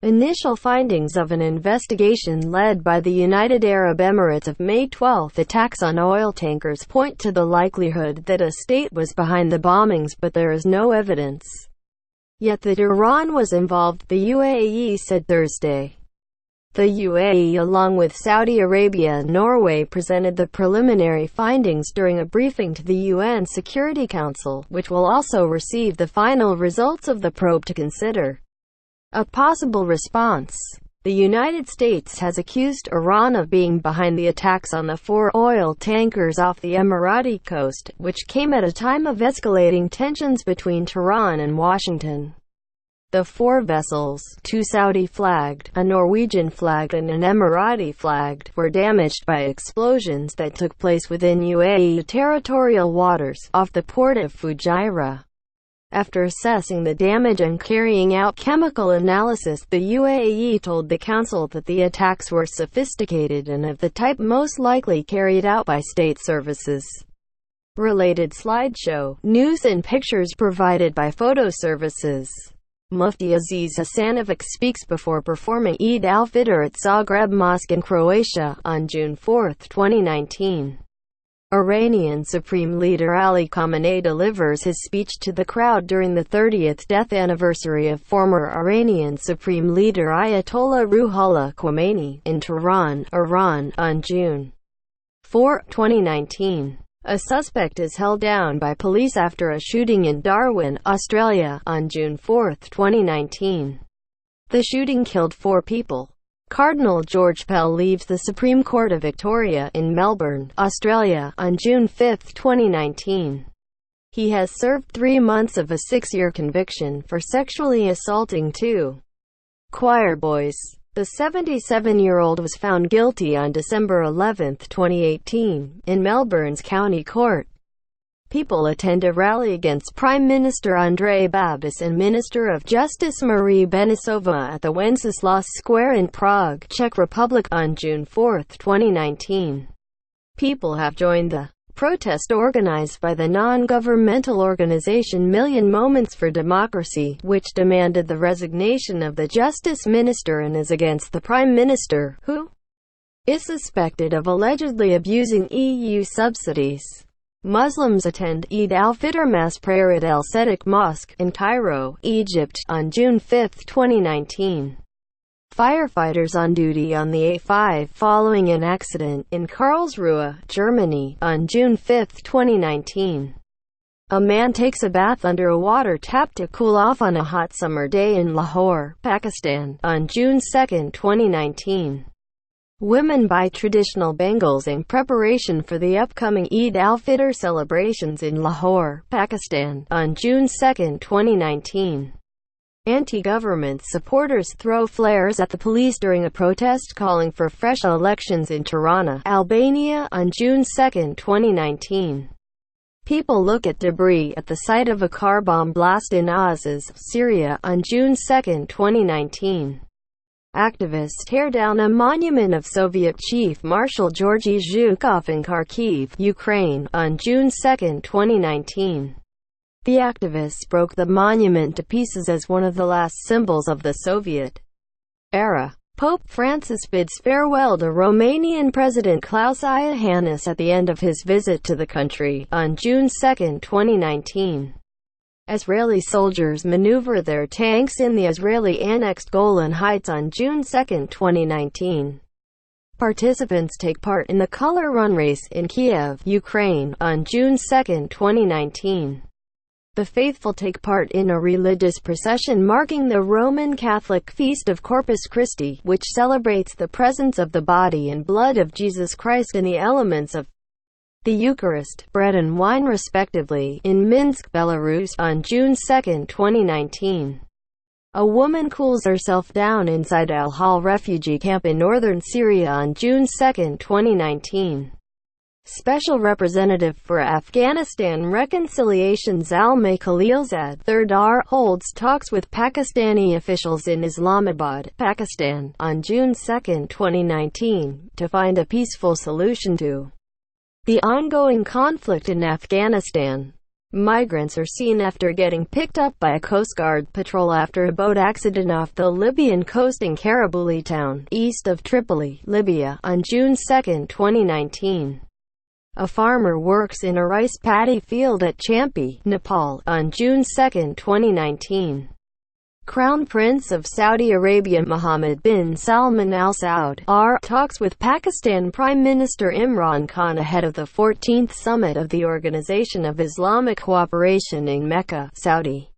Initial findings of an investigation led by the United Arab Emirates of May 12 attacks on oil tankers point to the likelihood that a state was behind the bombings, but there is no evidence yet that Iran was involved, the UAE said Thursday. The UAE, along with Saudi Arabia and Norway, presented the preliminary findings during a briefing to the UN Security Council, which will also receive the final results of the probe to consider a possible response. The United States has accused Iran of being behind the attacks on the 4 oil tankers off the Emirati coast, which came at a time of escalating tensions between Tehran and Washington. The 4 vessels, 2 Saudi-flagged, a Norwegian-flagged and an Emirati-flagged, were damaged by explosions that took place within UAE territorial waters, off the port of Fujairah. After assessing the damage and carrying out chemical analysis, the UAE told the Council that the attacks were sophisticated and of the type most likely carried out by state services. Related slideshow, news and pictures provided by photo services. Mufti Aziz Hasanovic speaks before performing Eid al-Fitr at Zagreb Mosque in Croatia, on June 4, 2019. Iranian Supreme Leader Ali Khamenei delivers his speech to the crowd during the 30th death anniversary of former Iranian Supreme Leader Ayatollah Ruhollah Khomeini, in Tehran, Iran, on June 4, 2019. A suspect is held down by police after a shooting in Darwin, Australia, on June 4, 2019. The shooting killed 4 people. Cardinal George Pell leaves the Supreme Court of Victoria, in Melbourne, Australia, on June 5, 2019. He has served 3 months of a 6-year conviction for sexually assaulting 2 choir boys. The 77-year-old was found guilty on December 11, 2018, in Melbourne's County Court. People attend a rally against Prime Minister Andrej Babis and Minister of Justice Marie Benisova at the Wenceslas Square in Prague, Czech Republic, on June 4, 2019. People have joined the protest organized by the non-governmental organization Million Moments for Democracy, which demanded the resignation of the Justice Minister and is against the Prime Minister, who is suspected of allegedly abusing EU subsidies. Muslims attend Eid al-Fitr mass prayer at El Sadiq Mosque, in Cairo, Egypt, on June 5, 2019. Firefighters on duty on the A5 following an accident in Karlsruhe, Germany, on June 5, 2019. A man takes a bath under a water tap to cool off on a hot summer day in Lahore, Pakistan, on June 2, 2019. Women buy traditional bangles in preparation for the upcoming Eid al-Fitr celebrations in Lahore, Pakistan, on June 2, 2019. Anti-government supporters throw flares at the police during a protest calling for fresh elections in Tirana, Albania, on June 2, 2019. People look at debris at the site of a car bomb blast in Azaz, Syria, on June 2, 2019. Activists tear down a monument of Soviet Chief Marshal Georgy Zhukov in Kharkiv, Ukraine, on June 2, 2019. The activists broke the monument to pieces as one of the last symbols of the Soviet era. Pope Francis bids farewell to Romanian President Klaus Iohannis at the end of his visit to the country, on June 2, 2019. Israeli soldiers maneuver their tanks in the Israeli-annexed Golan Heights on June 2, 2019. Participants take part in the Color Run race in Kiev, Ukraine, on June 2, 2019. The faithful take part in a religious procession marking the Roman Catholic feast of Corpus Christi, which celebrates the presence of the body and blood of Jesus Christ and the elements of the Eucharist, bread and wine respectively, in Minsk, Belarus, on June 2, 2019. A woman cools herself down inside Al-Hol refugee camp in northern Syria on June 2, 2019. Special Representative for Afghanistan Reconciliation Zalmay Khalilzad III holds talks with Pakistani officials in Islamabad, Pakistan, on June 2, 2019, to find a peaceful solution to the ongoing conflict in Afghanistan. Migrants are seen after getting picked up by a Coast Guard patrol after a boat accident off the Libyan coast in Karabouli town, east of Tripoli, Libya, on June 2, 2019. A farmer works in a rice paddy field at Champi, Nepal, on June 2, 2019. Crown Prince of Saudi Arabia Mohammed bin Salman Al Saud talks with Pakistan Prime Minister Imran Khan ahead of the 14th summit of the Organization of Islamic Cooperation in Mecca, Saudi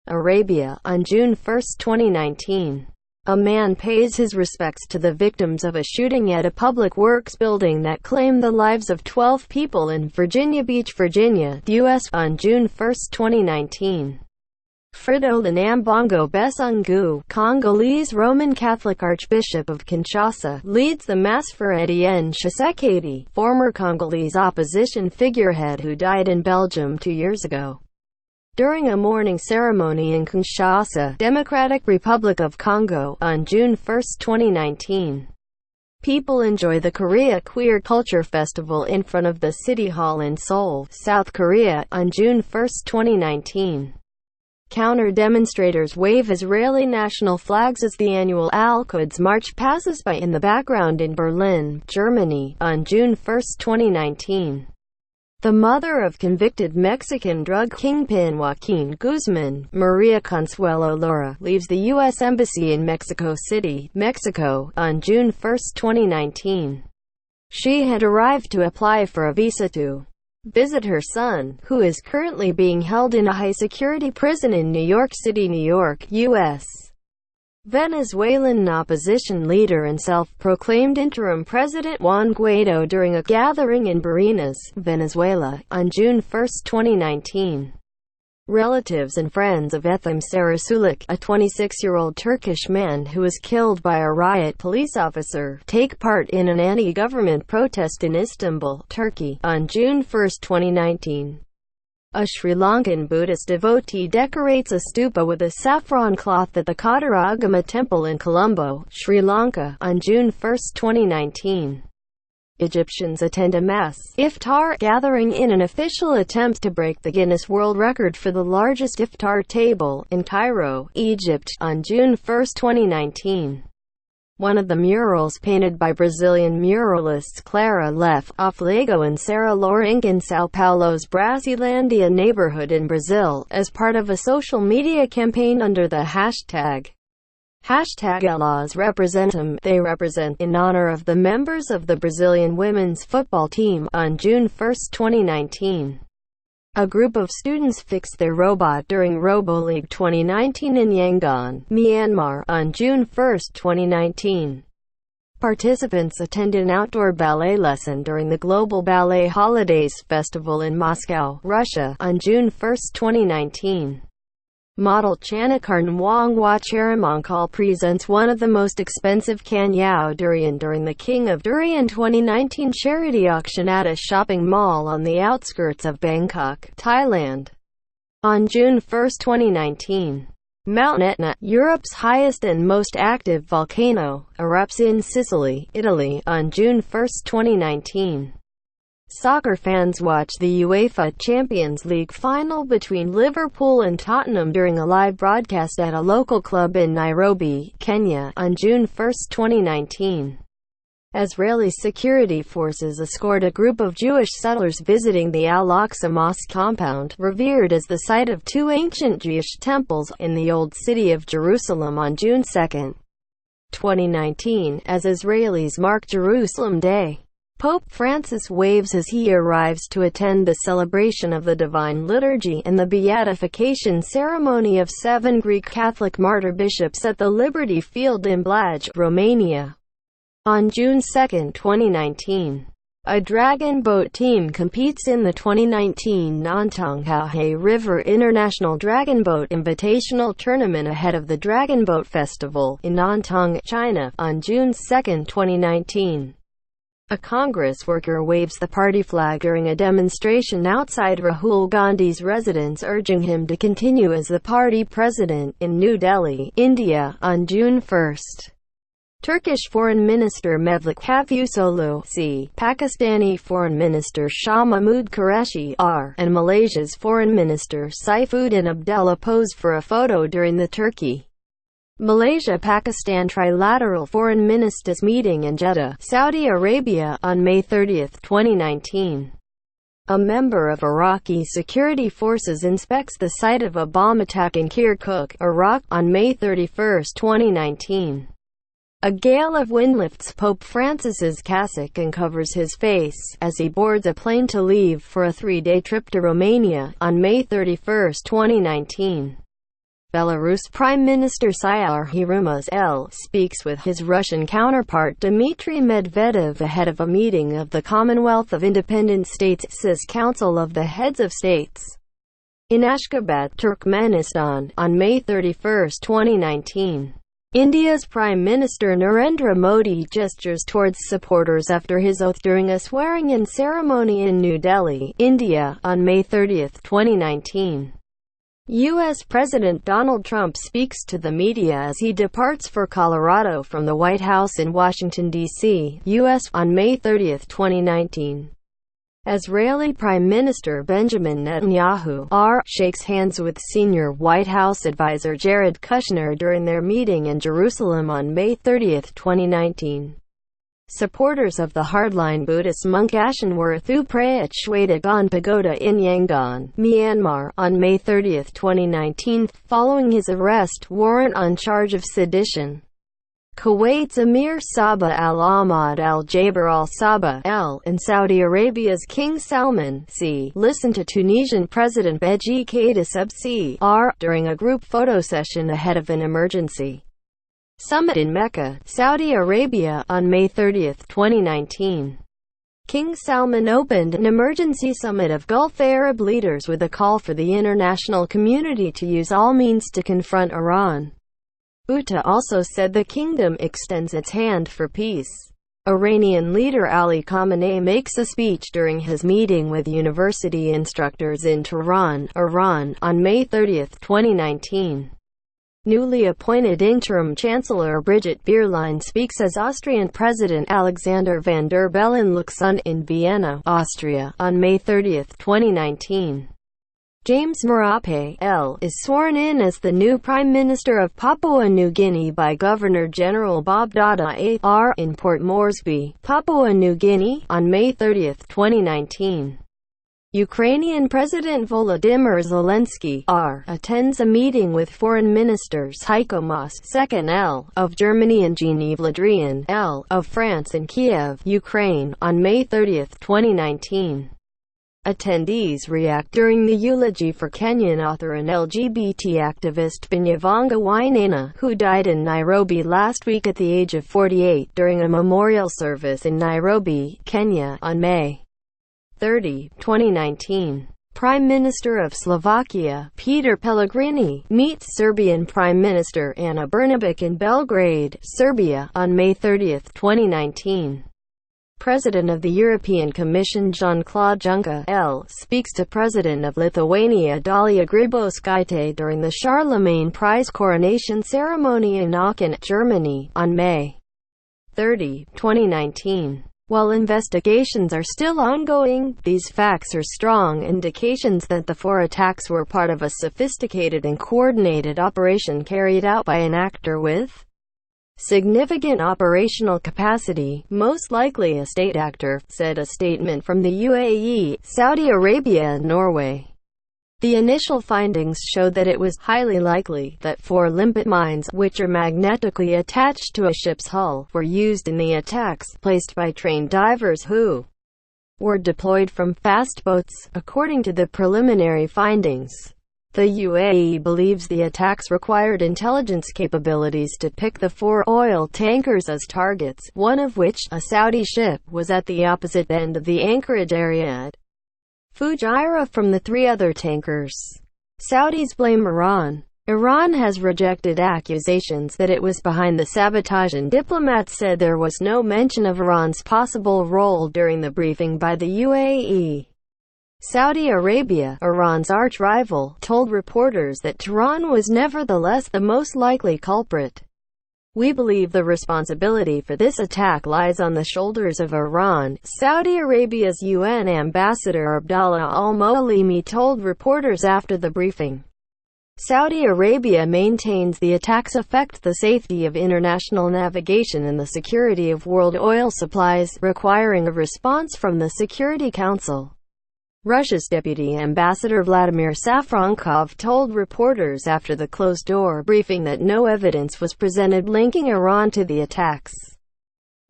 Arabia, on June 1, 2019. A man pays his respects to the victims of a shooting at a public works building that claimed the lives of 12 people in Virginia Beach, Virginia, U.S., on June 1, 2019. Fridolin Ambongo Besungu, Congolese Roman Catholic Archbishop of Kinshasa, leads the Mass for Etienne Tshisekedi, former Congolese opposition figurehead who died in Belgium 2 years ago. During a mourning ceremony in Kinshasa, Democratic Republic of Congo, on June 1, 2019. People enjoy the Korea Queer Culture Festival in front of the City Hall in Seoul, South Korea, on June 1, 2019. Counter-demonstrators wave Israeli national flags as the annual Al-Quds March passes by in the background in Berlin, Germany, on June 1, 2019. The mother of convicted Mexican drug kingpin Joaquin Guzman, Maria Consuelo Lora, leaves the U.S. Embassy in Mexico City, Mexico, on June 1, 2019. She had arrived to apply for a visa to visit her son, who is currently being held in a high-security prison in New York City, New York, U.S. Venezuelan opposition leader and self-proclaimed interim President Juan Guaido during a gathering in Barinas, Venezuela, on June 1, 2019. Relatives and friends of Ethem Sarasulik, a 26-year-old Turkish man who was killed by a riot police officer, take part in an anti-government protest in Istanbul, Turkey, on June 1, 2019. A Sri Lankan Buddhist devotee decorates a stupa with a saffron cloth at the Kataragama Temple in Colombo, Sri Lanka, on June 1, 2019. Egyptians attend a mass iftar gathering in an official attempt to break the Guinness World Record for the largest iftar table, in Cairo, Egypt, on June 1, 2019. One of the murals painted by Brazilian muralists Clara Leff, Oflego and Sarah Lourenço in São Paulo's Brasilândia neighborhood in Brazil, as part of a social media campaign under the hashtag #Elas Representam, they represent, in honor of the members of the Brazilian women's football team, on June 1, 2019. A group of students fixed their robot during RoboLeague 2019 in Yangon, Myanmar, on June 1, 2019. Participants attend an outdoor ballet lesson during the Global Ballet Holidays Festival in Moscow, Russia, on June 1, 2019. Model Chanakarn Wangwa Charamonkal presents one of the most expensive Kanyao durian during the King of Durian 2019 charity auction at a shopping mall on the outskirts of Bangkok, Thailand, on June 1, 2019. Mount Etna, Europe's highest and most active volcano, erupts in Sicily, Italy, on June 1, 2019. Soccer fans watch the UEFA Champions League final between Liverpool and Tottenham during a live broadcast at a local club in Nairobi, Kenya, on June 1, 2019. Israeli security forces escort a group of Jewish settlers visiting the Al-Aqsa Mosque compound, revered as the site of two ancient Jewish temples, in the Old City of Jerusalem on June 2, 2019, as Israelis mark Jerusalem Day. Pope Francis waves as he arrives to attend the celebration of the Divine Liturgy and the beatification ceremony of 7 Greek Catholic martyr bishops at the Liberty Field in Blaj, Romania, on June 2, 2019. A dragon boat team competes in the 2019 Nantong-Hahe River International Dragon Boat Invitational Tournament ahead of the Dragon Boat Festival in Nantong, China, on June 2, 2019. A Congress worker waves the party flag during a demonstration outside Rahul Gandhi's residence, urging him to continue as the party president, in New Delhi, India, on June 1. Turkish Foreign Minister Mevlut Cavusoglu (C), Pakistani Foreign Minister Shah Mahmood Qureshi (R), and Malaysia's Foreign Minister Saifuddin Abdullah posed for a photo during the Turkey-Malaysia-Pakistan trilateral foreign ministers meeting in Jeddah, Saudi Arabia, on May 30, 2019. A member of Iraqi security forces inspects the site of a bomb attack in Kirkuk, Iraq, on May 31, 2019. A gale of wind lifts Pope Francis's cassock and covers his face, as he boards a plane to leave for a 3-day trip to Romania, on May 31, 2019. Belarus Prime Minister Syar Hirumaz L. speaks with his Russian counterpart Dmitry Medvedev ahead of a meeting of the Commonwealth of Independent States Council of the Heads of States in Ashgabat, Turkmenistan, on May 31, 2019. India's Prime Minister Narendra Modi gestures towards supporters after his oath during a swearing-in ceremony in New Delhi, India, on May 30, 2019. U.S. President Donald Trump speaks to the media as he departs for Colorado from the White House in Washington, D.C., U.S., on May 30, 2019. Israeli Prime Minister Benjamin Netanyahu (R) shakes hands with senior White House advisor Jared Kushner during their meeting in Jerusalem on May 30, 2019. Supporters of the hardline Buddhist monk Ashenworth pray at Shwedagon Pagoda in Yangon, Myanmar, on May 30, 2019, following his arrest warrant on charge of sedition. Kuwait's Emir Sabah al-Ahmad al-Jaber al-Sabah L and Saudi Arabia's King Salman C listened to Tunisian President Beji Caid Essebsi R during a group photo session ahead of an emergency summit in Mecca, Saudi Arabia, on May 30, 2019. King Salman opened an emergency summit of Gulf Arab leaders with a call for the international community to use all means to confront Iran. Uta also said the kingdom extends its hand for peace. Iranian leader Ali Khamenei makes a speech during his meeting with university instructors in Tehran, Iran, on May 30, 2019. Newly appointed interim Chancellor Brigitte Bierlein speaks as Austrian President Alexander van der Bellen looks on in Vienna, Austria, on May 30, 2019. James Marape L. is sworn in as the new Prime Minister of Papua New Guinea by Governor-General Bob Dada R. in Port Moresby, Papua New Guinea, on May 30, 2019. Ukrainian President Volodymyr Zelensky R. attends a meeting with Foreign Ministers Heiko Maas II L. of Germany and Jean-Yves Le Drian L. of France in Kiev, Ukraine, on May 30, 2019. Attendees react during the eulogy for Kenyan author and LGBT activist Binyavanga Wainaina, who died in Nairobi last week at the age of 48 during a memorial service in Nairobi, Kenya, on May 30, 2019. Prime Minister of Slovakia, Peter Pellegrini, meets Serbian Prime Minister Ana Brnabic in Belgrade, Serbia, on May 30, 2019. President of the European Commission Jean-Claude Juncker L. speaks to President of Lithuania Dalia Grybauskaitė during the Charlemagne Prize coronation ceremony in Aachen, Germany, on May 30, 2019. While investigations are still ongoing, these facts are strong indications that the 4 attacks were part of a sophisticated and coordinated operation carried out by an actor with significant operational capacity, most likely a state actor, said a statement from the UAE, Saudi Arabia and Norway. The initial findings showed that it was highly likely that 4 limpet mines, which are magnetically attached to a ship's hull, were used in the attacks, placed by trained divers who were deployed from fast boats, according to the preliminary findings. The UAE believes the attacks required intelligence capabilities to pick the 4 oil tankers as targets, one of which, a Saudi ship, was at the opposite end of the anchorage area at Fujairah from the 3 other tankers. Saudis blame Iran. Iran has rejected accusations that it was behind the sabotage, and diplomats said there was no mention of Iran's possible role during the briefing by the UAE. Saudi Arabia, Iran's arch-rival, told reporters that Tehran was nevertheless the most likely culprit. "We believe the responsibility for this attack lies on the shoulders of Iran," Saudi Arabia's UN ambassador Abdallah al-Moalimi told reporters after the briefing. Saudi Arabia maintains the attacks affect the safety of international navigation and the security of world oil supplies, requiring a response from the Security Council. Russia's Deputy Ambassador Vladimir Safronkov told reporters after the closed-door briefing that no evidence was presented linking Iran to the attacks.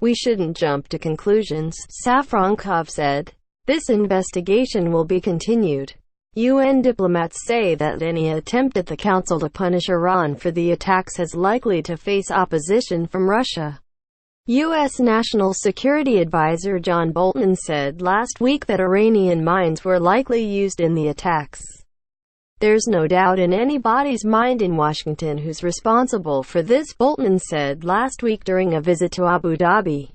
"We shouldn't jump to conclusions," Safronkov said. "This investigation will be continued." UN diplomats say that any attempt at the Council to punish Iran for the attacks is likely to face opposition from Russia. U.S. National Security Advisor John Bolton said last week that Iranian mines were likely used in the attacks. "There's no doubt in anybody's mind in Washington who's responsible for this," Bolton said last week during a visit to Abu Dhabi.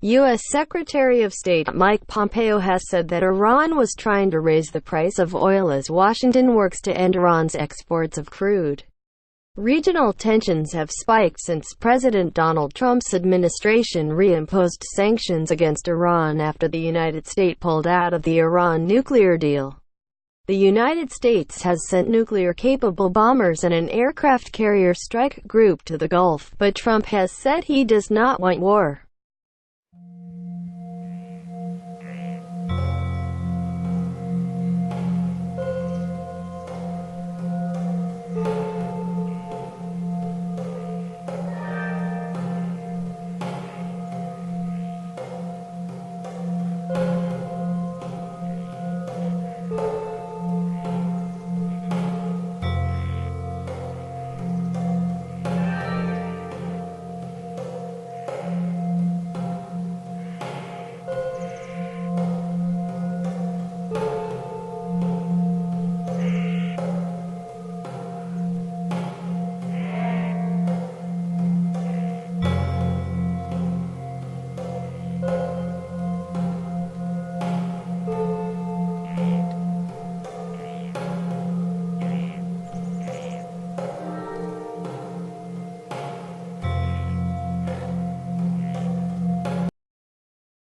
U.S. Secretary of State Mike Pompeo has said that Iran was trying to raise the price of oil as Washington works to end Iran's exports of crude. Regional tensions have spiked since President Donald Trump's administration reimposed sanctions against Iran after the United States pulled out of the Iran nuclear deal. The United States has sent nuclear-capable bombers and an aircraft carrier strike group to the Gulf, but Trump has said he does not want war.